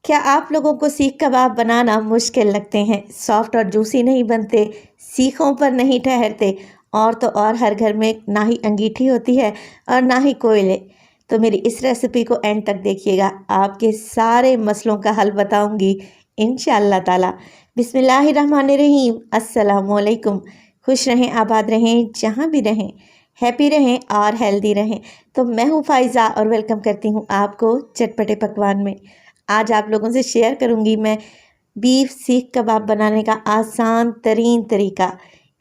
क्या आप लोगों को सीख कबाब बनाना मुश्किल लगते हैं? सॉफ्ट और जूसी नहीं बनते, सीखों पर नहीं ठहरते और तो और हर घर में ना ही अंगीठी होती है और ना ही कोयले। तो मेरी इस रेसिपी को एंड तक देखिएगा, आपके सारे मसलों का हल बताऊंगी इंशाअल्लाह ताला। बिस्मिल्लाहिर्रहमानिर्रहीम। अस्सलामुअलैकुम। खुश रहें, आबाद रहें, जहाँ भी रहें, हैप्पी रहें और हेल्दी रहें। तो मैं हूँ फ़ाइज़ा और वेलकम करती हूँ आपको चटपटे पकवान में। आज आप लोगों से शेयर करूंगी मैं बीफ सीख कबाब बनाने का आसान तरीन तरीका।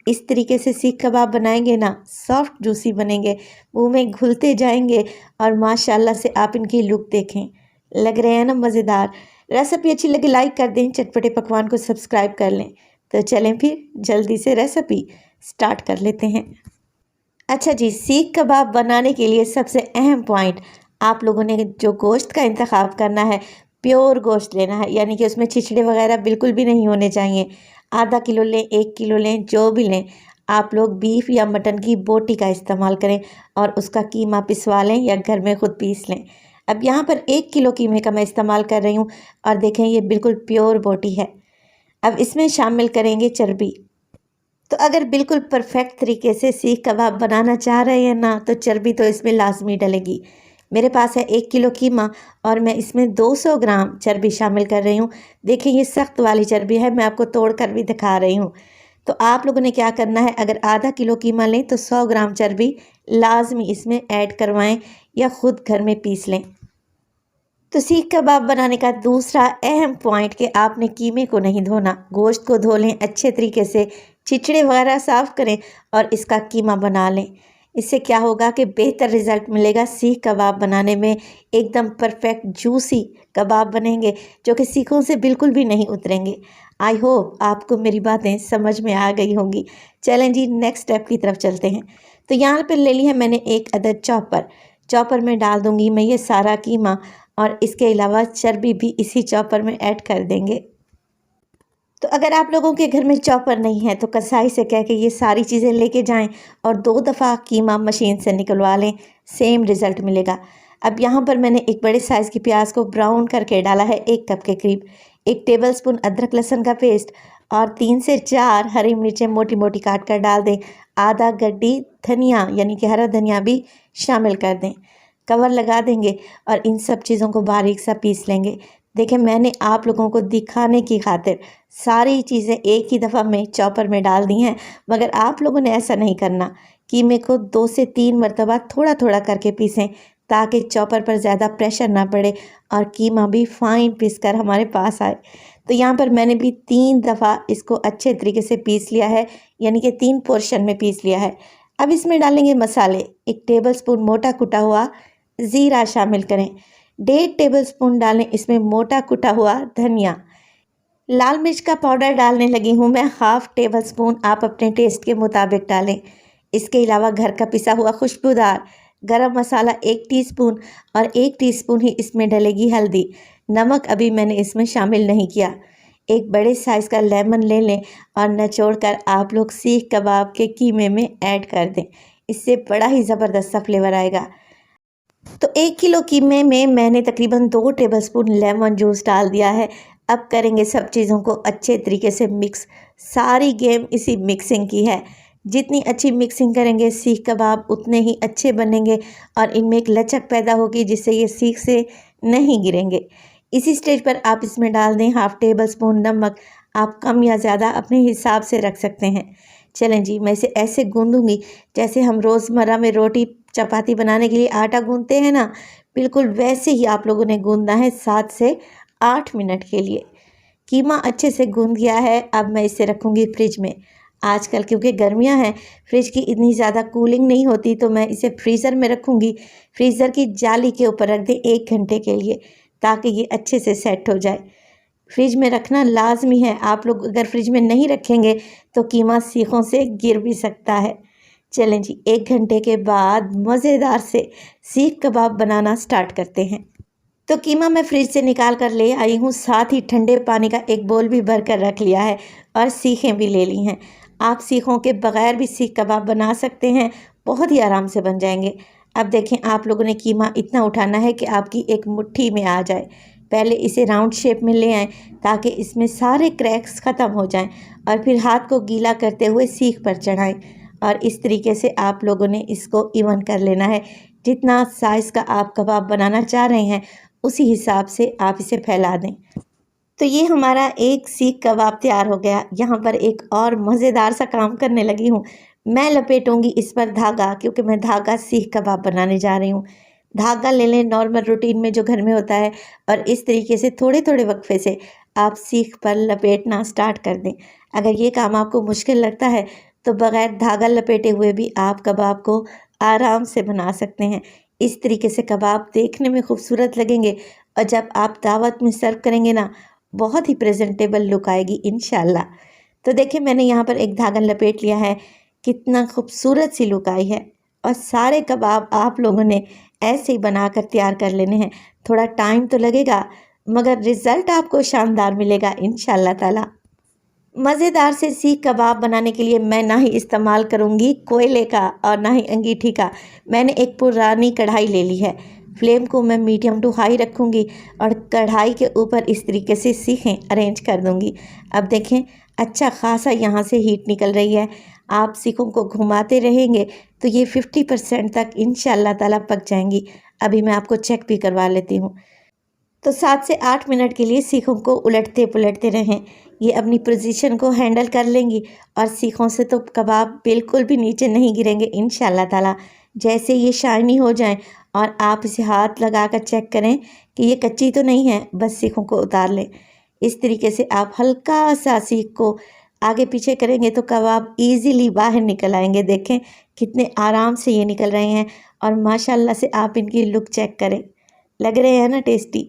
इस तरीके से सीख कबाब बनाएंगे ना, सॉफ्ट जूसी बनेंगे, मुंह में घुलते जाएंगे और माशाल्लाह से आप इनकी लुक देखें, लग रहे हैं ना मज़ेदार। रेसिपी अच्छी लगे लाइक कर दें, चटपटे पकवान को सब्सक्राइब कर लें। तो चलें फिर जल्दी से रेसिपी स्टार्ट कर लेते हैं। अच्छा जी, सीख कबाब बनाने के लिए सबसे अहम पॉइंट, आप लोगों ने जो गोश्त का इंतखाब करना है, प्योर गोश्त लेना है, यानी कि उसमें छिछड़े वगैरह बिल्कुल भी नहीं होने चाहिए। आधा किलो लें, 1 किलो लें, जो भी लें, आप लोग बीफ या मटन की बोटी का इस्तेमाल करें और उसका कीमा पिसवा लें या घर में ख़ुद पीस लें। अब यहाँ पर 1 किलो कीमे का मैं इस्तेमाल कर रही हूँ और देखें ये बिल्कुल प्योर बोटी है। अब इसमें शामिल करेंगे चर्बी। तो अगर बिल्कुल परफेक्ट तरीके से सीख कबाब बनाना चाह रहे हैं ना, तो चर्बी तो इसमें लाजमी डलेगी। मेरे पास है 1 किलो कीमा और मैं इसमें 200 ग्राम चर्बी शामिल कर रही हूँ। देखिए ये सख्त वाली चर्बी है, मैं आपको तोड़ कर भी दिखा रही हूँ। तो आप लोगों ने क्या करना है, अगर आधा किलो कीमा लें तो 100 ग्राम चर्बी लाजमी इसमें ऐड करवाएं या ख़ुद घर में पीस लें। तो सीख कबाब बनाने का दूसरा अहम पॉइंट कि आपने कीमे को नहीं धोना, गोश्त को धो लें अच्छे तरीके से, छिछड़े वगैरह साफ़ करें और इसका कीमा बना लें। इससे क्या होगा कि बेहतर रिज़ल्ट मिलेगा सीख कबाब बनाने में। एकदम परफेक्ट जूसी कबाब बनेंगे जो कि सीखों से बिल्कुल भी नहीं उतरेंगे। आई होप आपको मेरी बातें समझ में आ गई होंगी। चलें जी, नेक्स्ट स्टेप की तरफ चलते हैं। तो यहाँ पर ले ली है मैंने एक अदद चॉपर में डाल दूँगी मैं ये सारा कीमा और इसके अलावा चर्बी भी इसी चॉपर में ऐड कर देंगे। तो अगर आप लोगों के घर में चॉपर नहीं है तो कसाई से कह के ये सारी चीज़ें लेके जाएं और 2 दफ़ा कीमा मशीन से निकलवा लें, सेम रिज़ल्ट मिलेगा। अब यहाँ पर मैंने एक बड़े साइज़ की प्याज को ब्राउन करके डाला है 1 कप के करीब, 1 टेबलस्पून अदरक लहसुन का पेस्ट और 3 से 4 हरी मिर्चें मोटी मोटी काट कर डाल दें। आधा गड्डी धनिया यानी कि हरा धनिया भी शामिल कर दें। कवर लगा देंगे और इन सब चीज़ों को बारीक सा पीस लेंगे। देखें मैंने आप लोगों को दिखाने की खातिर सारी चीज़ें एक ही दफ़ा में चॉपर में डाल दी हैं, मगर आप लोगों ने ऐसा नहीं करना। कीमे को 2 से 3 मरतबा थोड़ा थोड़ा करके पीसें ताकि चॉपर पर ज़्यादा प्रेशर ना पड़े और कीमा भी फाइन पीस कर हमारे पास आए। तो यहाँ पर मैंने भी 3 दफ़ा इसको अच्छे तरीके से पीस लिया है, यानी कि 3 पोर्शन में पीस लिया है। अब इसमें डालेंगे मसाले। 1 टेबलस्पून मोटा कुटा हुआ ज़ीरा शामिल करें, 1.5 टेबलस्पून डालें इसमें मोटा कुटा हुआ धनिया। लाल मिर्च का पाउडर डालने लगी हूँ मैं, 1/2 टेबलस्पून, आप अपने टेस्ट के मुताबिक डालें। इसके अलावा घर का पिसा हुआ खुशबूदार गरम मसाला 1 टीस्पून और 1 टीस्पून ही इसमें डलेगी हल्दी। नमक अभी मैंने इसमें शामिल नहीं किया। एक बड़े साइज़ का लेमन ले लें और निचोड़ कर आप लोग सीख कबाब के कीमे में ऐड कर दें, इससे बड़ा ही ज़बरदस्त सा फ्लेवर आएगा। तो 1 किलो कीमे में मैंने तकरीबन 2 टेबलस्पून लेमन जूस डाल दिया है। अब करेंगे सब चीज़ों को अच्छे तरीके से मिक्स। सारी गेम इसी मिक्सिंग की है। जितनी अच्छी मिक्सिंग करेंगे सीख कबाब उतने ही अच्छे बनेंगे और इनमें एक लचक पैदा होगी जिससे ये सीख से नहीं गिरेंगे। इसी स्टेज पर आप इसमें डाल दें 1/2 टेबलस्पून नमक। आप कम या ज़्यादा अपने हिसाब से रख सकते हैं। चलें जी, मैं इसे ऐसे गूँधूँगी जैसे हम रोज़मर्रा में रोटी चपाती बनाने के लिए आटा गूँधते हैं ना, बिल्कुल वैसे ही आप लोगों ने गूँधना है 7 से 8 मिनट के लिए। कीमा अच्छे से गूँध गया है, अब मैं इसे रखूँगी फ्रिज में। आजकल क्योंकि गर्मियाँ हैं, फ्रिज की इतनी ज़्यादा कूलिंग नहीं होती, तो मैं इसे फ्रीज़र में रखूँगी। फ्रीज़र की जाली के ऊपर रख दें 1 घंटे के लिए ताकि ये अच्छे से सेट हो जाए। फ्रिज में रखना लाजमी है, आप लोग अगर फ्रिज में नहीं रखेंगे तो कीमा सीखों से गिर भी सकता है। चलें जी, 1 घंटे के बाद मज़ेदार से सीख कबाब बनाना स्टार्ट करते हैं। तो कीमा मैं फ्रिज से निकाल कर ले आई हूँ, साथ ही ठंडे पानी का एक बोल भी भर कर रख लिया है और सीखें भी ले ली हैं। आप सीखों के बगैर भी सीख कबाब बना सकते हैं, बहुत ही आराम से बन जाएंगे। अब देखें आप लोगों ने कीमा इतना उठाना है कि आपकी एक मुट्ठी में आ जाए। पहले इसे राउंड शेप में ले आएँ ताकि इसमें सारे क्रैक्स ख़त्म हो जाएं और फिर हाथ को गीला करते हुए सीख पर चढ़ाएं। और इस तरीके से आप लोगों ने इसको इवन कर लेना है। जितना साइज़ का आप कबाब बनाना चाह रहे हैं उसी हिसाब से आप इसे फैला दें। तो ये हमारा एक सीख कबाब तैयार हो गया। यहाँ पर एक और मज़ेदार सा काम करने लगी हूँ। मैं लपेटूंगी इस पर धागा, क्योंकि मैं धागा सीख कबाब बनाने जा रही हूँ। धागा ले लें नॉर्मल रूटीन में जो घर में होता है, और इस तरीके से थोड़े थोड़े वक्फे से आप सीख पर लपेटना स्टार्ट कर दें। अगर ये काम आपको मुश्किल लगता है तो बग़ैर धागा लपेटे हुए भी आप कबाब को आराम से बना सकते हैं। इस तरीके से कबाब देखने में खूबसूरत लगेंगे और जब आप दावत में सर्व करेंगे ना, बहुत ही प्रेजेंटेबल लुक आएगी इंशाल्लाह। तो देखिए मैंने यहाँ पर एक धागा लपेट लिया है, कितना खूबसूरत सी लुक आई है। और सारे कबाब आप लोगों ने ऐसे ही बनाकर तैयार कर लेने हैं। थोड़ा टाइम तो लगेगा मगर रिज़ल्ट आपको शानदार मिलेगा इंशाल्लाह ताला। मज़ेदार से सीख कबाब बनाने के लिए मैं ना ही इस्तेमाल करूँगी कोयले का और ना ही अंगीठी का। मैंने एक पुरानी कढ़ाई ले ली है। फ्लेम को मैं मीडियम टू हाई रखूँगी और कढ़ाई के ऊपर इस तरीके से सीखें अरेंज कर दूँगी। अब देखें अच्छा खासा यहाँ से हीट निकल रही है। आप सीखों को घुमाते रहेंगे तो ये 50% तक इंशाल्लाह ताला पक जाएंगी। अभी मैं आपको चेक भी करवा लेती हूँ। तो 7 से 8 मिनट के लिए सीखों को उलटते पुलटते रहें। ये अपनी पोजीशन को हैंडल कर लेंगी और सीखों से तो कबाब बिल्कुल भी नीचे नहीं गिरेंगे इंशाल्लाह ताला। जैसे ये शाइनी हो जाएं और आप इसे हाथ लगाकर चेक करें कि ये कच्ची तो नहीं है, बस सीखों को उतार लें। इस तरीके से आप हल्का सा सीख को आगे पीछे करेंगे तो कबाब ईज़िली बाहर निकल आएंगे। देखें कितने आराम से ये निकल रहे हैं और माशाल्लाह से आप इनकी लुक चेक करें, लग रहे हैं ना टेस्टी।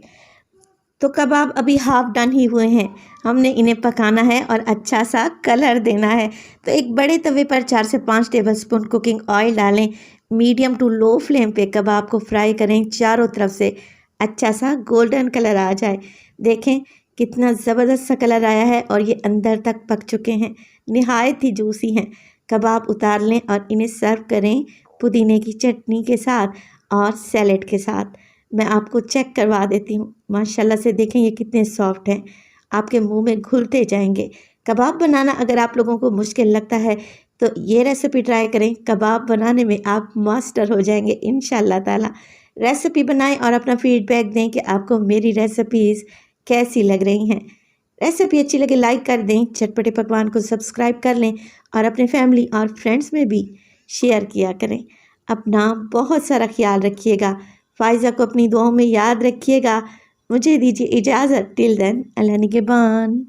तो कबाब अभी हाफ डन ही हुए हैं। हमने इन्हें पकाना है और अच्छा सा कलर देना है। तो एक बड़े तवे पर 4 से 5 टेबलस्पून कुकिंग ऑयल डालें। मीडियम टू लो फ्लेम पे कबाब को फ्राई करें, चारों तरफ से अच्छा सा गोल्डन कलर आ जाए। देखें कितना ज़बरदस्त सा कलर आया है और ये अंदर तक पक चुके हैं, निहायत ही जूसी हैं। कबाब उतार लें और इन्हें सर्व करें पुदीने की चटनी के साथ और सैलेड के साथ। मैं आपको चेक करवा देती हूँ। माशाल्लाह से देखें ये कितने सॉफ्ट हैं, आपके मुंह में घुलते जाएंगे। कबाब बनाना अगर आप लोगों को मुश्किल लगता है तो ये रेसिपी ट्राई करें। कबाब बनाने में आप मास्टर हो जाएंगे इंशाल्लाह ताला। रेसिपी बनाएं और अपना फीडबैक दें कि आपको मेरी रेसिपीज़ कैसी लग रही हैं। रेसिपी अच्छी लगे लाइक कर दें, चटपटे पकवान को सब्सक्राइब कर लें और अपने फैमिली और फ्रेंड्स में भी शेयर किया करें। अपना बहुत सारा ख्याल रखिएगा। फ़ाइज़ा को अपनी दुआओं में याद रखिएगा। मुझे दीजिए इजाज़त। टिल देन अल्लाह निगहबान।